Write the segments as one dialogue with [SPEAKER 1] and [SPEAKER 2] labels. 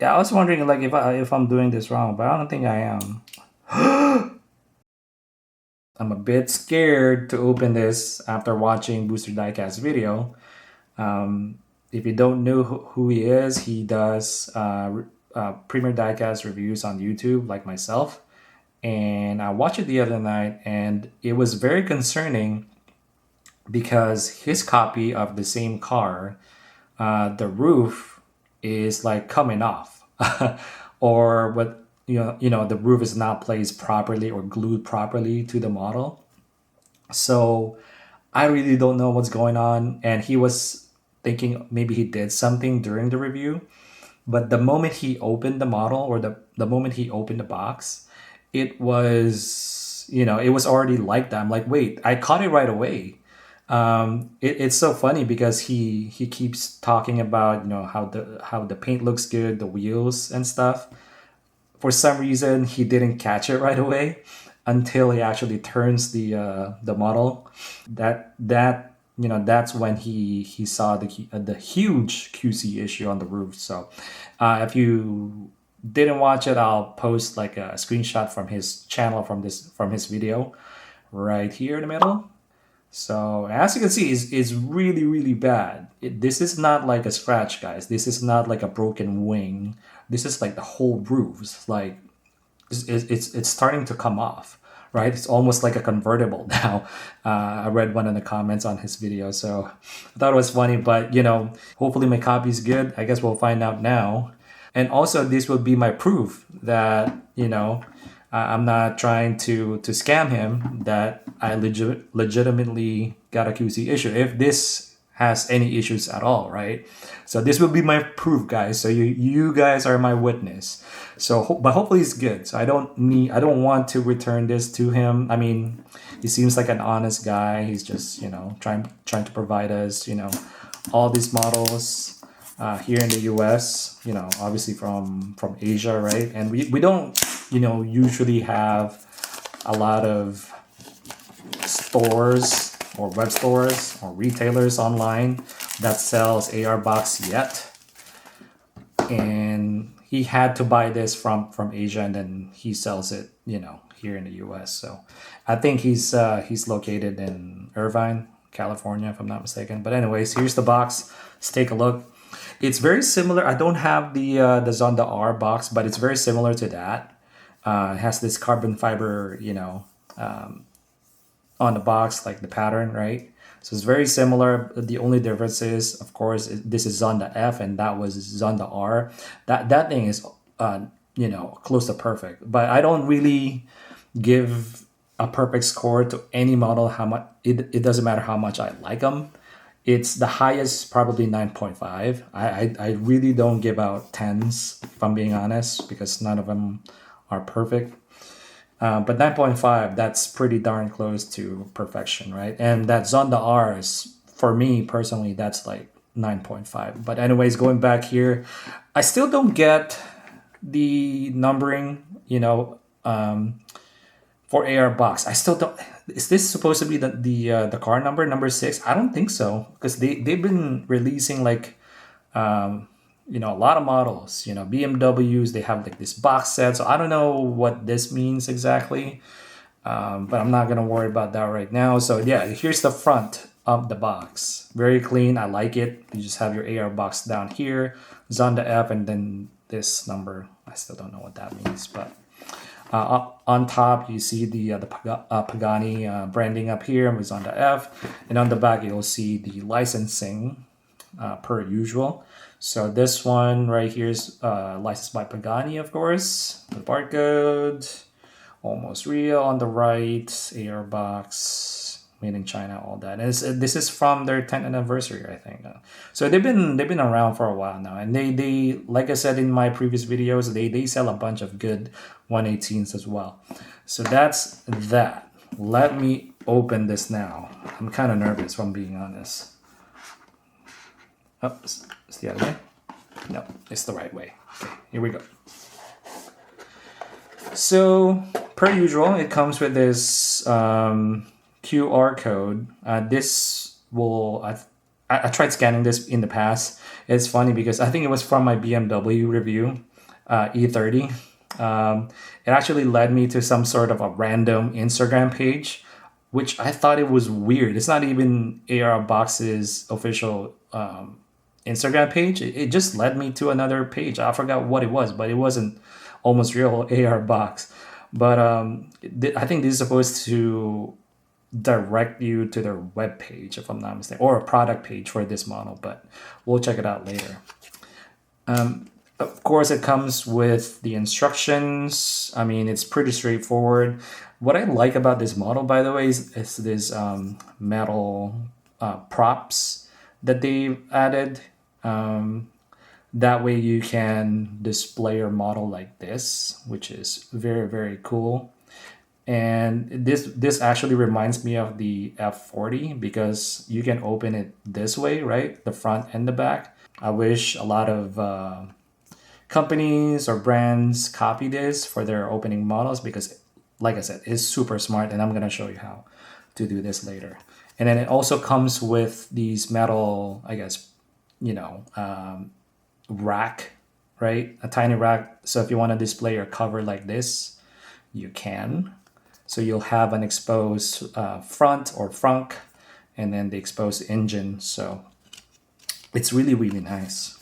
[SPEAKER 1] Yeah, I was wondering like if I'm doing this wrong, but I don't think I am. I'm a bit scared to open this after watching Booster Diecast video. Um, if you don't know who he is, he does Premier Diecast reviews on YouTube, like myself. And I watched it the other night, and it was very concerning because his copy of the same car, the roof is like coming off, or what the roof is not placed properly or glued properly to the model. So I really don't know what's going on. And he was thinking maybe he did something during the review. But the moment he opened the model or the moment he opened the box, it was, it was already like that. I'm like, wait, I caught it right away. It's so funny because he keeps talking about how the paint looks good, the wheels and stuff. For some reason, he didn't catch it right away until he actually turns the model. That's when he saw the huge QC issue on the roof. So if you didn't watch it, I'll post like a screenshot from his channel from his video right here in the middle. So as you can see, is really really bad. This is not like a scratch, guys. This is not like a broken wing. This is like the whole roof. It's like it's starting to come off, right? It's almost like a convertible now. I read one in the comments on his video, so I thought it was funny. But hopefully my copy is good. I guess we'll find out now. And also, this will be my proof that I'm not trying to scam him. That I legitimately got a QC issue. If this has any issues at all, right? So this will be my proof, guys. So you guys are my witness. So, but hopefully it's good. So I don't want to return this to him. I mean, he seems like an honest guy. He's just trying to provide us all these models here in the U.S. Obviously from Asia, right? And we don't usually have a lot of stores or web stores or retailers online that sells AR box yet. And he had to buy this from Asia, and then he sells it here in the US. So I think he's located in Irvine, California, if I'm not mistaken. But anyways, here's the box. Let's take a look. It's very similar. I don't have the Zonda R box, but it's very similar to that. It has this carbon fiber on the box, like the pattern, right? So it's very similar. The only difference is, of course, this is Zonda F and that was Zonda R. That thing is, close to perfect. But I don't really give a perfect score to any model. How much it doesn't matter how much I like them. It's the highest, probably 9.5. I really don't give out tens, if I'm being honest, because none of them are perfect. But 9.5, that's pretty darn close to perfection, right? And that Zonda R is, for me personally, that's like 9.5. But anyways, going back here, I still don't get the numbering, for AR box. I still don't. Is this supposed to be the car number 6? I don't think so, because they've been releasing like a lot of models. BMWs, they have like this box set. So I don't know what this means exactly, but I'm not gonna worry about that right now. So yeah, here's the front of the box. Very clean. I like it. You just have your AR box down here, Zonda F, and then this number. I still don't know what that means, but on top you see the Pagani branding up here with Zonda F, and on the back you'll see the licensing per usual. So this one right here is licensed by Pagani, of course. The barcode, almost real on the right, AR box, made in China, all that. And this is from their 10th anniversary, I think. So they've been around for a while now, and they like I said in my previous videos, they sell a bunch of good 118s as well. So that's that. Let me open this now. I'm kind of nervous, if I'm being honest. Oh, it's the other way? No, it's the right way. Okay, here we go. So, per usual, it comes with this QR code. This will... I tried scanning this in the past. It's funny because I think it was from my BMW review. E30. It actually led me to some sort of a random Instagram page, which I thought it was weird. It's not even AR Box's official Instagram page. It just led me to another page. I forgot what it was, but it wasn't Almost Real AR Box. But I think this is supposed to direct you to their web page, if I'm not mistaken, or a product page for this model, but we'll check it out later. Of course, it comes with the instructions. I mean, it's pretty straightforward. What I like about this model, by the way, is this metal props that they've added. That way you can display your model like this, which is very, very cool. And this actually reminds me of the F40 because you can open it this way, right? The front and the back. I wish a lot of companies or brands copy this for their opening models because, like I said, it's super smart, and I'm going to show you how to do this later. And then it also comes with these metal, I guess, rack, right? A tiny rack. So if you want to display your cover like this, you can. So you'll have an exposed front or frunk, and then the exposed engine. So it's really, really nice.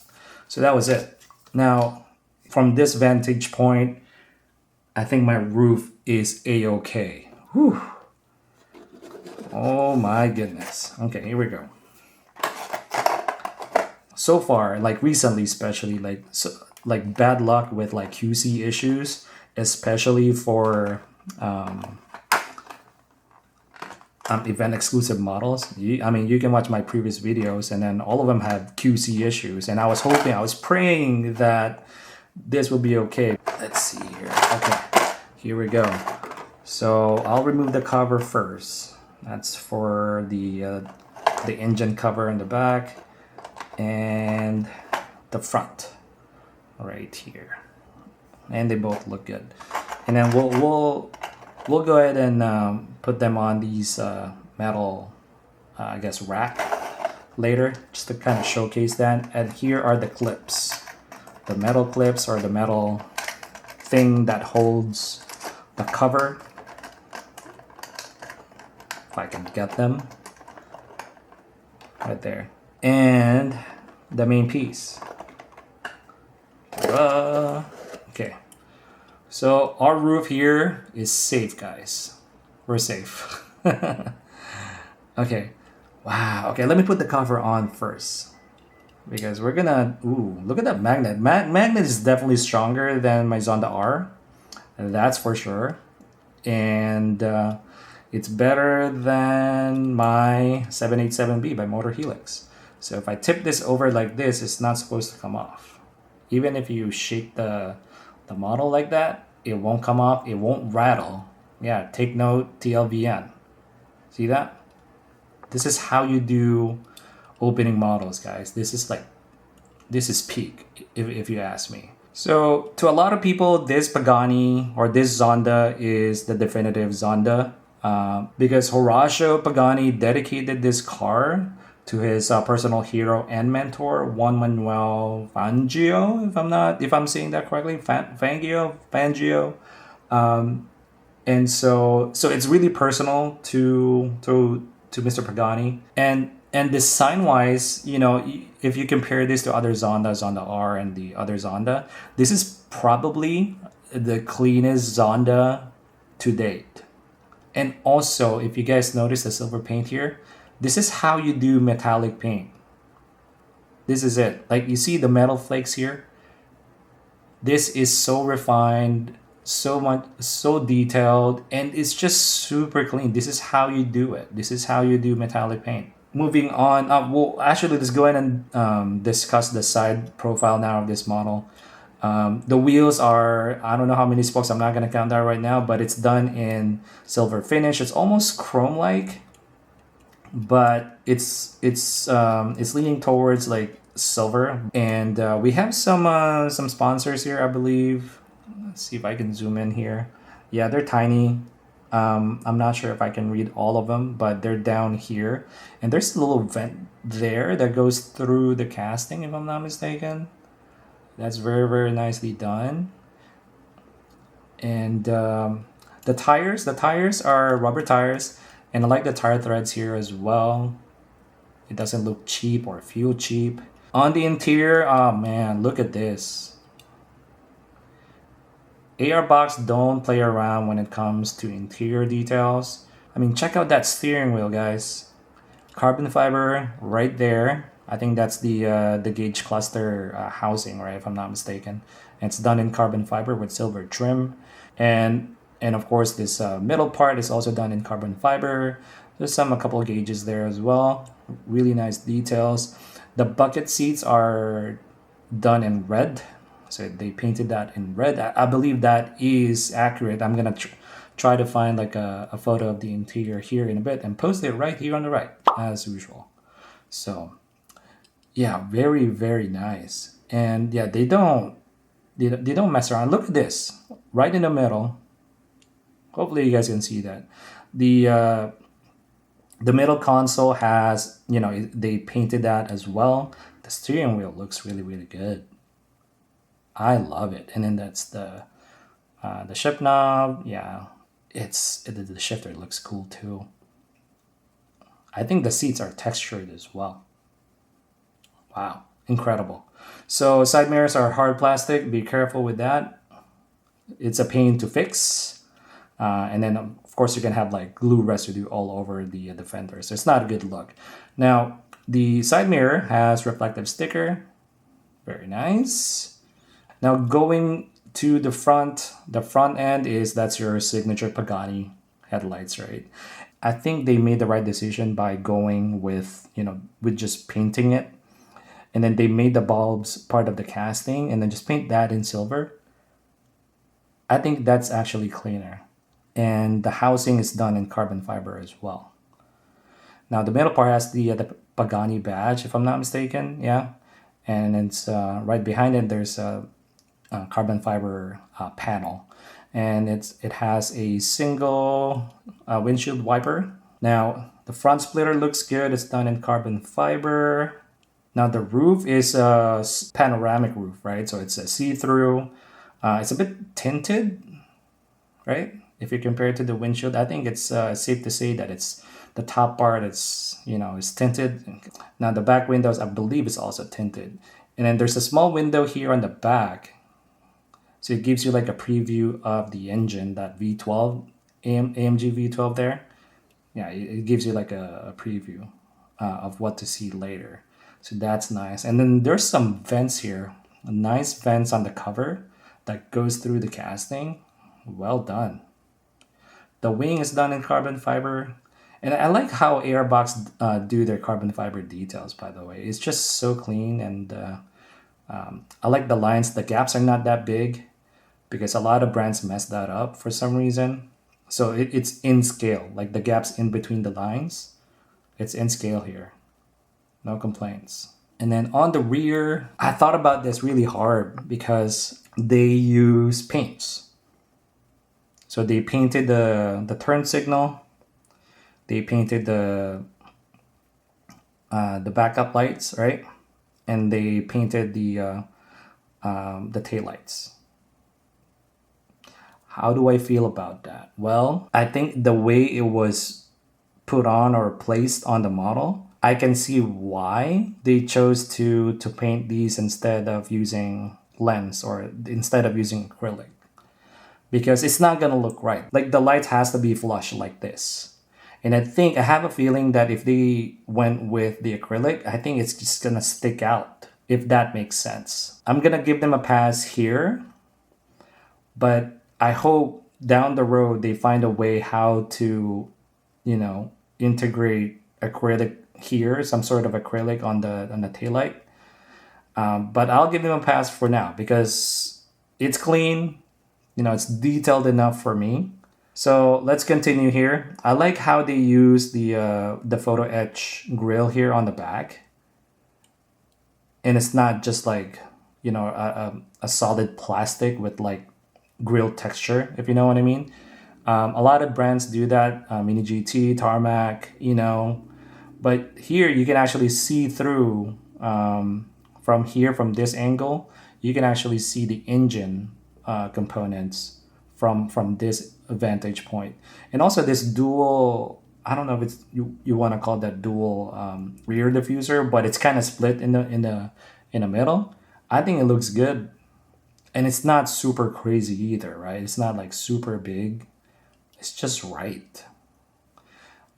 [SPEAKER 1] So that was it. Now, from this vantage point, I think my roof is A-okay. Whew. Oh my goodness. Okay, here we go. So far, like recently, especially like bad luck with like QC issues, especially for event exclusive models. I mean, you can watch my previous videos, and then all of them had QC issues. And I was praying that this will be okay. Let's see here. Okay, here we go. So I'll remove the cover first. That's for the engine cover in the back and the front right here. And they both look good. And then we'll go ahead and put them on these metal, I guess, rack later, just to kind of showcase that. And here are the clips, the metal clips or the metal thing that holds the cover. If I can get them right there, and the main piece. Okay. So our roof here is safe, guys. We're safe. Okay. Wow. Okay, let me put the cover on first. Because we're gonna... Ooh, look at that magnet. Magnet is definitely stronger than my Zonda R. That's for sure. And it's better than my 787B by Motor Helix. So if I tip this over like this, it's not supposed to come off. Even if you shake the model like that, it won't come off, it won't rattle. Yeah, take note, TLVN. See that? This is how you do opening models, guys. This is peak, if you ask me. So to a lot of people, this Pagani or this Zonda is the definitive Zonda because Horacio Pagani dedicated this car to his personal hero and mentor, Juan Manuel Fangio, if I'm saying that correctly, Fangio. And so it's really personal to Mr. Pagani. And design wise, if you compare this to other Zonda R and the other Zonda, this is probably the cleanest Zonda to date. And also, if you guys notice the silver paint here, this is how you do metallic paint. This is it. Like you see the metal flakes here. This is so refined, so detailed, and it's just super clean. This is how you do it. This is how you do metallic paint. Moving on, let's go ahead and discuss the side profile now of this model. The wheels are, I don't know how many spokes, I'm not going to count that right now, but it's done in silver finish. It's almost chrome-like, but it's leaning towards like silver. And we have some sponsors here, I believe. Let's see if I can zoom in here. Yeah, they're tiny. I'm not sure if I can read all of them, but they're down here. And there's a little vent there that goes through the casting, if I'm not mistaken. That's very, very nicely done. And the tires are rubber tires, and I like the tire threads here as well. It doesn't look cheap or feel cheap. On the interior, oh man, look at this. AR Box don't play around when it comes to interior details. I mean, check out that steering wheel, guys. Carbon fiber right there. I think that's the gauge cluster housing, right? If I'm not mistaken. And it's done in carbon fiber with silver trim, and of course this middle part is also done in carbon fiber. There's a couple of gauges there as well. Really nice details. The bucket seats are done in red, so they painted that in red. I believe that is accurate. I'm gonna try to find like a photo of the interior here in a bit and post it right here on the right as usual. So yeah, very, very nice. And yeah, they don't mess around. Look at this right in the middle. Hopefully you guys can see that the middle console has, they painted that as well. The steering wheel looks really, really good. I love it. And then that's the shift knob. Yeah, the shifter looks cool too. I think the seats are textured as well. Wow, incredible. So side mirrors are hard plastic. Be careful with that. It's a pain to fix. And then of course you can have like glue residue all over the fender. So it's not a good look. Now the side mirror has reflective sticker. Very nice. Now going to the front end that's your signature Pagani headlights, right? I think they made the right decision by going with just painting it. And then they made the bulbs part of the casting and then just paint that in silver. I think that's actually cleaner. And the housing is done in carbon fiber as well. Now the middle part has the Pagani badge, if I'm not mistaken. Yeah. And it's right behind it, there's a carbon fiber panel. And it has a single windshield wiper. Now the front splitter looks good. It's done in carbon fiber. Now the roof is a panoramic roof, right? So it's a see-through. It's a bit tinted, right? If you compare it to the windshield, I think it's safe to say that it's the top part. Is tinted. Now the back windows, I believe, is also tinted. And then there's a small window here on the back, so it gives you like a preview of the engine, that V12, AMG V12 there. Yeah, it gives you like a preview of what to see later. So that's nice. And then there's some vents here. Nice vents on the cover that goes through the casting. Well done. The wing is done in carbon fiber. And I like how Airbox do their carbon fiber details, by the way. It's just so clean. And I like the lines. The gaps are not that big because a lot of brands mess that up for some reason. So it's in scale. Like the gaps in between the lines, it's in scale here. No complaints. And then on the rear, I thought about this really hard because they use paints. So they painted the turn signal. They painted the backup lights, right? And they painted the taillights. How do I feel about that? Well, I think the way it was put on or placed on the model, I can see why they chose to paint these instead of using lens or instead of using acrylic. Because it's not gonna look right. Like the light has to be flush like this. And I have a feeling that if they went with the acrylic, I think it's just gonna stick out, if that makes sense. I'm gonna give them a pass here, but I hope down the road they find a way how to, integrate acrylic here, some sort of acrylic on the taillight. But I'll give them a pass for now because it's clean, it's detailed enough for me. So let's continue here. I like how they use the photo etch grill here on the back. And it's not just like, a solid plastic with like grill texture, if you know what I mean. A lot of brands do that, Mini GT, Tarmac, but here you can actually see through from here, from this angle. you can actually see the engine components from this vantage point. And also this dual, I don't know if it's you want to call that dual rear diffuser, but it's kind of split in the middle. I think it looks good, and it's not super crazy either, right? It's not like super big. It's just right.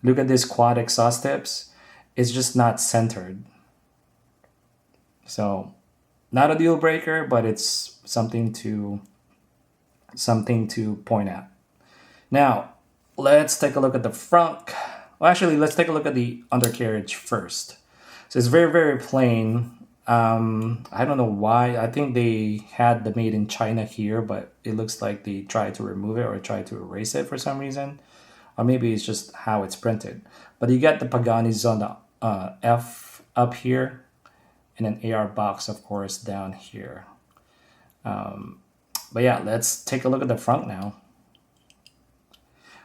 [SPEAKER 1] Look at this quad exhaust tips. It's just not centered. So not a deal breaker, but it's something to point at. Now, let's take a look at the front. Well, actually, let's take a look at the undercarriage first. So it's very, very plain. I don't know why. I think they had the made in China here, but it looks like they tried to remove it or tried to erase it for some reason. Or maybe it's just how it's printed. But you get the Pagani Zonda F up here, and an AR box, of course, down here. But yeah, let's take a look at the front now.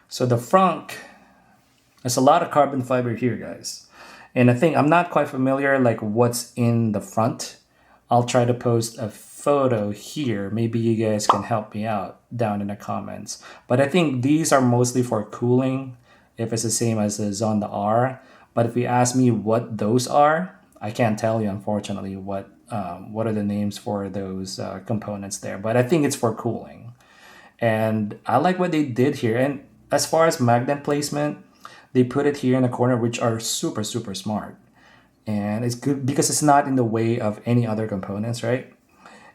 [SPEAKER 1] So the front, there's a lot of carbon fiber here, guys. And I think I'm not quite familiar like what's in the front. I'll try to post a photo here. Maybe you guys can help me out down in the comments. But I think these are mostly for cooling, if it's the same as the Zonda R. But if you ask me what those are, I can't tell you, unfortunately, what are the names for those components there. But I think it's for cooling. And I like what they did here. And as far as magnet placement, they put it here in the corner, which are super, super smart. And it's good because it's not in the way of any other components, right?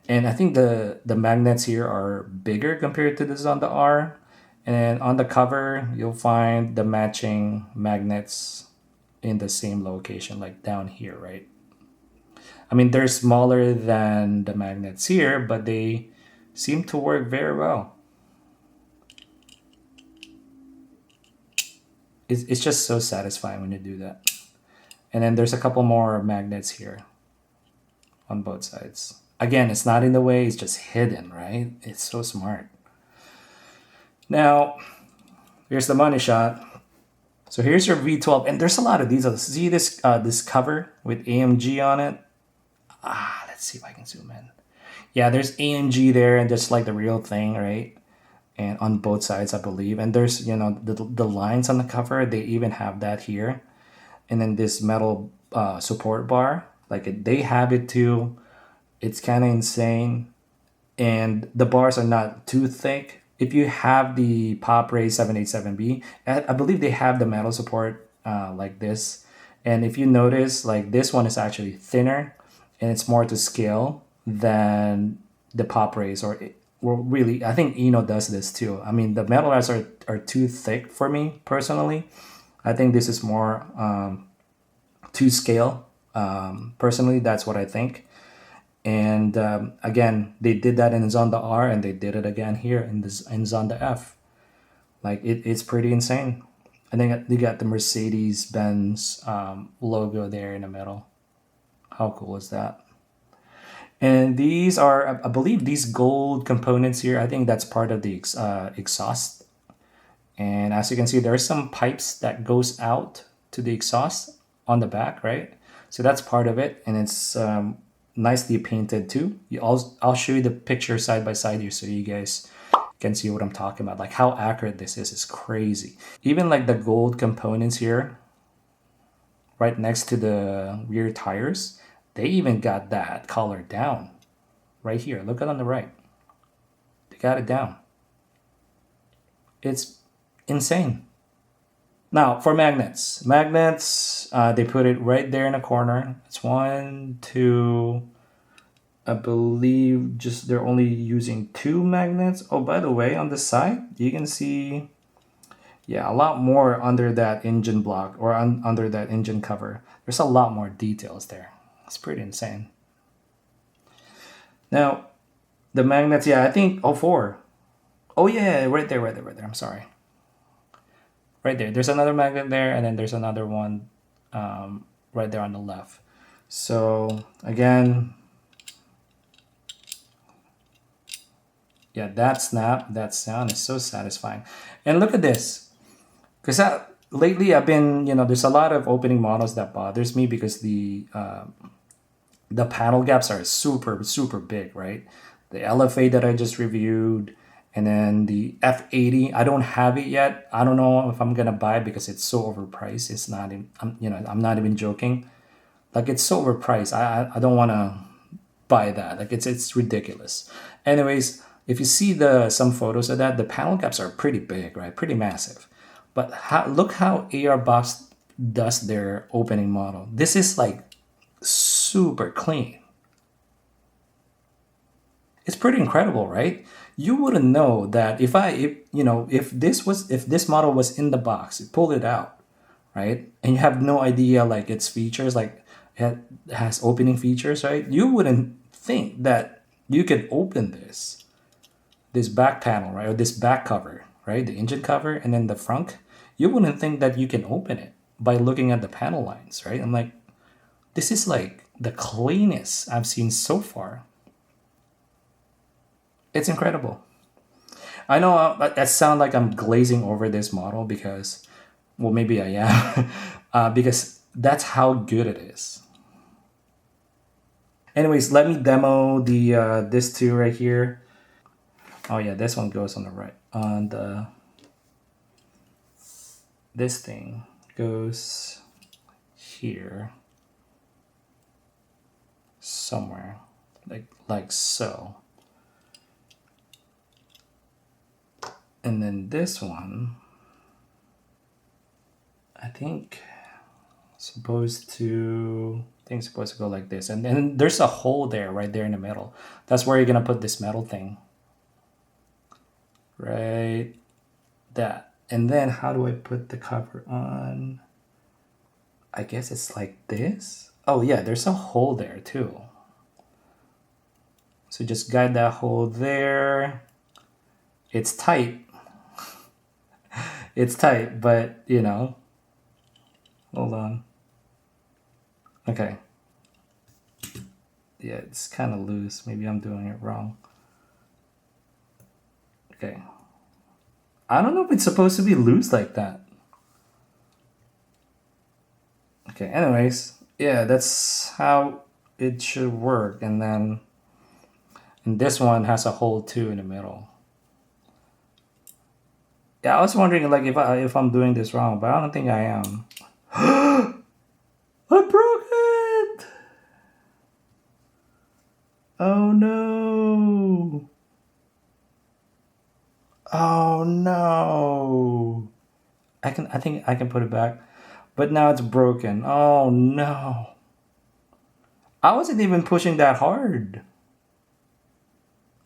[SPEAKER 1] And I think the magnets here are bigger compared to the Zonda R. And on the cover, you'll find the matching magnets in the same location, like down here, right? I mean, they're smaller than the magnets here, but they seem to work very well. It's just so satisfying when you do that. And then there's a couple more magnets here on both sides. Again, it's not in the way, it's just hidden, right? It's so smart. Now, here's the money shot. So here's your V12, and there's a lot of these. See this cover with AMG on it? Let's see if I can zoom in. Yeah, there's AMG there, and just like the real thing, right? And on both sides, I believe. And there's, the lines on the cover, they even have that here. And then this metal support bar, they have it too. It's kind of insane. And the bars are not too thick. If you have the Pop Ray 787B, I believe they have the metal support like this. And if you notice, like this one is actually thinner and it's more to scale than the Pop Rays. Or really, I think Eno does this too. I mean, the metal rods are too thick for me personally. I think this is more to scale. Personally, that's what I think. And again, they did that in Zonda R, and they did it again here in Zonda F. Like it's pretty insane. And then you got the Mercedes-Benz logo there in the middle. How cool is that? And these are, I believe, these gold components here. I think that's part of the exhaust. And as you can see, there are some pipes that goes out to the exhaust on the back, right? So that's part of it, and it's nicely painted too. I'll show you the picture side by side here so you guys can see what I'm talking about. Like how accurate this is crazy. Even like the gold components here, right next to the rear tires, they even got that color down. Right here, look at on the right. They got it down. It's insane. Now for magnets, they put it right there in the corner. It's 1, 2, I believe just they're only using 2 magnets. Oh, by the way, on the side, you can see, yeah, a lot more under that engine block or under that engine cover. There's a lot more details there. It's pretty insane. Now, the magnets, yeah, I think, 4. Oh yeah, right there. I'm sorry. Right there. There's another magnet there, and then there's another one right there on the left. So again, yeah, that snap, that sound is so satisfying. And look at this, because lately I've been, there's a lot of opening models that bothers me because the the panel gaps are super big, right? The LFA that I just reviewed, and then the F80. I don't have it yet. I don't know if I'm gonna buy it because it's so overpriced. It's not even, I'm not even joking. Like, it's so overpriced. I don't want to buy that. Like, it's ridiculous. Anyways, if you see some photos of that, the panel gaps are pretty big, right? Pretty massive. But look how AR Box does their opening model. This is like super clean. It's pretty incredible, right? You wouldn't know that if this model was in the box, you pull it out, right? And you have no idea like its features, like it has opening features, right? You wouldn't think that you could open this back panel, right? Or this back cover, right? The engine cover and then the front. You wouldn't think that you can open it by looking at the panel lines, right? I'm like, this is like the cleanest I've seen so far. It's incredible. I know I sound like I'm glazing over this model because, well, maybe I am, because that's how good it is. Anyways, let me demo the this two right here. Oh yeah, this one goes on the right. This thing goes here somewhere, like so. And then this one, I think supposed to go like this. And then there's a hole there, right there in the middle. That's where you're gonna put this metal thing. Right, that. And then how do I put the cover on? I guess it's like this. Oh yeah, there's a hole there too. So just guide that hole there. It's tight. It's tight, but hold on. Okay. Yeah, it's kind of loose. Maybe I'm doing it wrong. Okay. I don't know if it's supposed to be loose like that. Okay, anyways, yeah, that's how it should work. And this one has a hole too in the middle. Yeah, I was wondering like if I'm doing this wrong, but I don't think I am. I broke it! Oh no! Oh no! I think I can put it back, but now it's broken. Oh no! I wasn't even pushing that hard.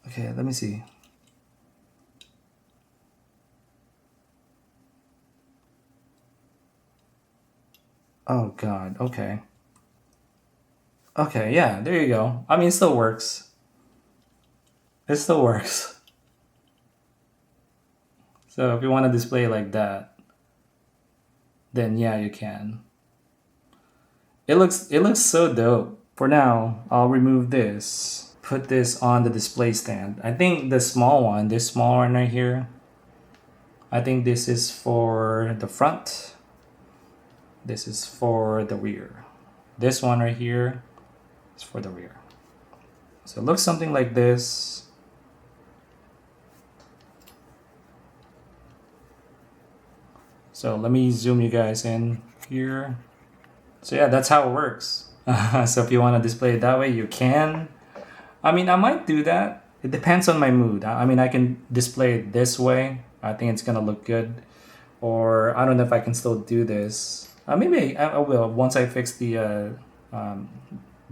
[SPEAKER 1] Okay, let me see. Oh god, okay. Okay, yeah, there you go. I mean, it still works. It still works. So if you want to display it like that, then yeah, you can. It looks so dope. For now, I'll remove this. Put this on the display stand. I think the small one, this small one right here, I think this is for the front. This is for the rear. This one right here is for the rear. So it looks something like this. So let me zoom you guys in here. So yeah, that's how it works. So if you want to display it that way, you can. I mean, I might do that. It depends on my mood. I mean, I can display it this way. I think it's gonna look good. Or I don't know if I can still do this. Maybe I will once I fix the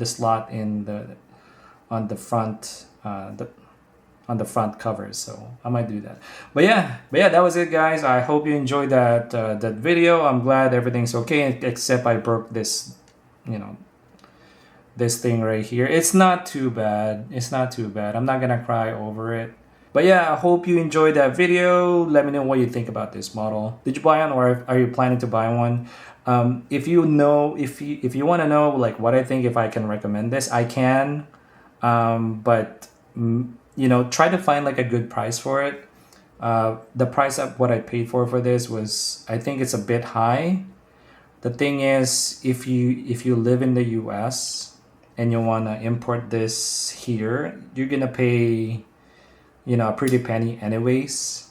[SPEAKER 1] slot on the front on the front covers. So I might do that. But yeah, that was it, guys. I hope you enjoyed that video. I'm glad everything's okay, except I broke this, this thing right here. It's not too bad. I'm not gonna cry over it. But yeah, I hope you enjoyed that video. Let me know what you think about this model. Did you buy one, or are you planning to buy one? If you want to know like what I think, if I can recommend this, I can. But try to find like a good price for it. The price of what I paid for this was, I think it's a bit high. The thing is, if you live in the US, and you want to import this here, you're gonna pay, a pretty penny anyways,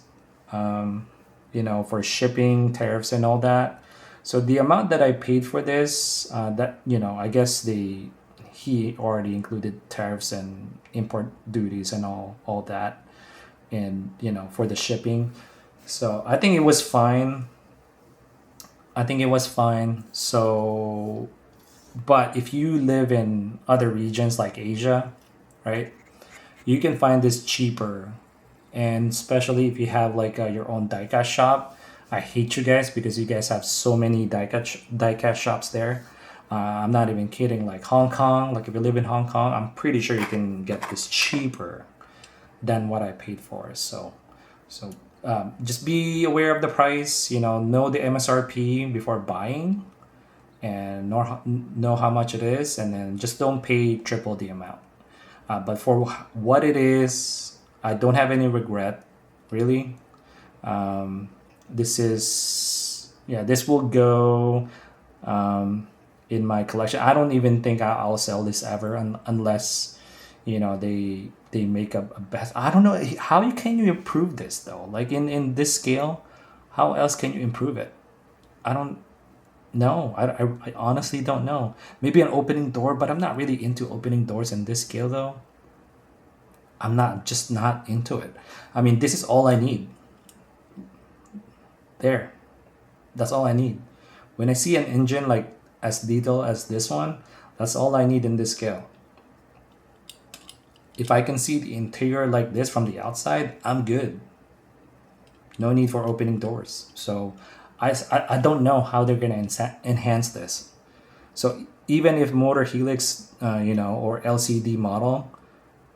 [SPEAKER 1] for shipping, tariffs, and all that. So the amount that I paid for this, I guess he already included tariffs and import duties and all that, and for the shipping. So I think it was fine. So, but if you live in other regions like Asia, right, you can find this cheaper, and especially if you have like your own diecast shop. I hate you guys because you guys have so many diecast shops there. I'm not even kidding. Like Hong Kong, like if you live in Hong Kong, I'm pretty sure you can get this cheaper than what I paid for. So just be aware of the price. Know the MSRP before buying, and know how much it is, and then just don't pay triple the amount. But for what it is, I don't have any regret, really. This will go in my collection. I don't even think I'll sell this ever unless they make a best. I don't know how can you improve this though. Like in this scale, how else can you improve it? I don't know. I honestly don't know. Maybe an opening door, but I'm not really into opening doors in this scale though. I'm not into it. I mean, this is all I need. There. That's all I need. When I see an engine like as detailed as this one, that's all I need in this scale. If I can see the interior like this from the outside, I'm good. No need for opening doors. So I don't know how they're going to enhance this. So even if Motor Helix, or LCD model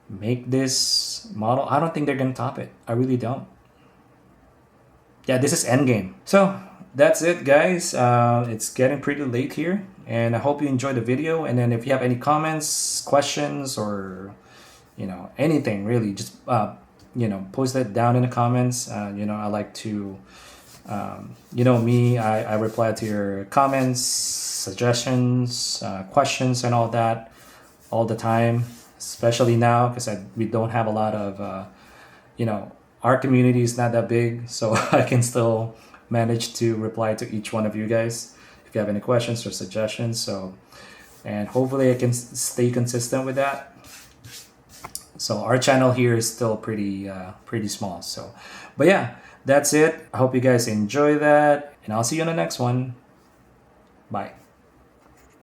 [SPEAKER 1] make this model, I don't think they're going to top it. I really don't. Yeah, this is endgame. So that's it, guys. It's getting pretty late here, and I hope you enjoyed the video. And then if you have any comments, questions, or anything really, just post it down in the comments. I like to I reply to your comments, suggestions, questions, and all that all the time, especially now because we don't have a lot of our community is not that big, so I can still manage to reply to each one of you guys if you have any questions or suggestions. So, and hopefully I can stay consistent with that. So our channel here is still pretty small. So, but yeah, that's it. I hope you guys enjoy that, and I'll see you on the next one. Bye.